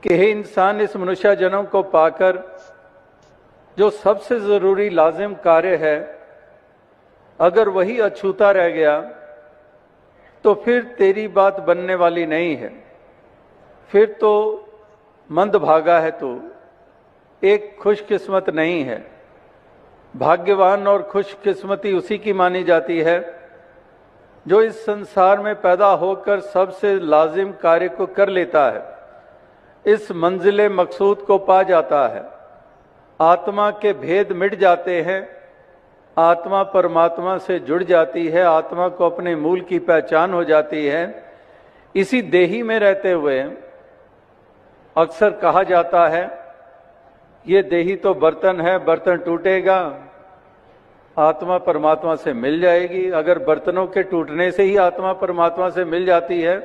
कि हे इंसान, इस मनुष्य जन्म को पाकर जो सबसे जरूरी लाजिम कार्य है, अगर वही अछूता रह गया तो फिर तेरी बात बनने वाली नहीं है। फिर तो मंदभागा है तू, एक खुशकिस्मत नहीं है। भाग्यवान और खुशकिस्मती उसी की मानी जाती है जो इस संसार में पैदा होकर सबसे लाजिम कार्य को कर लेता है, इस मंजिले मकसूद को पा जाता है। आत्मा के भेद मिट जाते हैं, आत्मा परमात्मा से जुड़ जाती है, आत्मा को अपने मूल की पहचान हो जाती है। इसी देही में रहते हुए अक्सर कहा जाता है ये देही तो बर्तन है, बर्तन टूटेगा, आत्मा परमात्मा से मिल जाएगी। अगर बर्तनों के टूटने से ही आत्मा परमात्मा से मिल जाती है,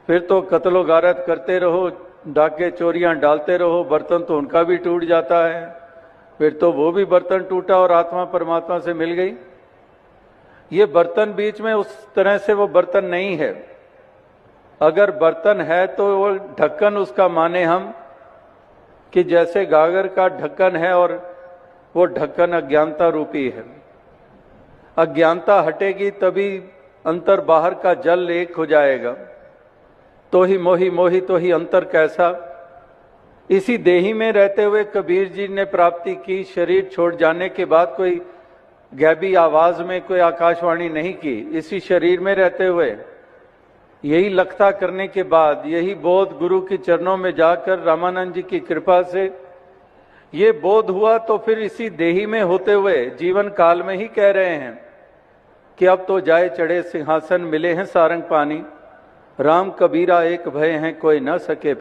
फिर तो कत्लो गारत करते रहो, डाके चोरियां डालते रहो, बर्तन तो उनका भी टूट जाता है, फिर तो वो भी बर्तन टूटा और आत्मा परमात्मा से मिल गई। ये बर्तन बीच में उस तरह से वो बर्तन नहीं है। अगर बर्तन है तो वो ढक्कन उसका माने हम कि जैसे गागर का ढक्कन है और वो ढक्कन अज्ञानता रूपी है। अज्ञानता हटेगी तभी अंतर बाहर का जल एक हो जाएगा। तो ही मोही मोही तो ही अंतर कैसा। इसी देही में रहते हुए कबीर जी ने प्राप्ति की। शरीर छोड़ जाने के बाद कोई गैबी आवाज में कोई आकाशवाणी नहीं की। इसी शरीर में रहते हुए यही लखता करने के बाद, यही बोध गुरु के चरणों में जाकर रामानंद जी की कृपा से ये बोध हुआ, तो फिर इसी देही में होते हुए जीवन काल में ही कह रहे हैं कि अब तो जाए चढ़े सिंहासन, मिले हैं सारंग पानी, राम कबीरा एक भय हैं कोई न सके।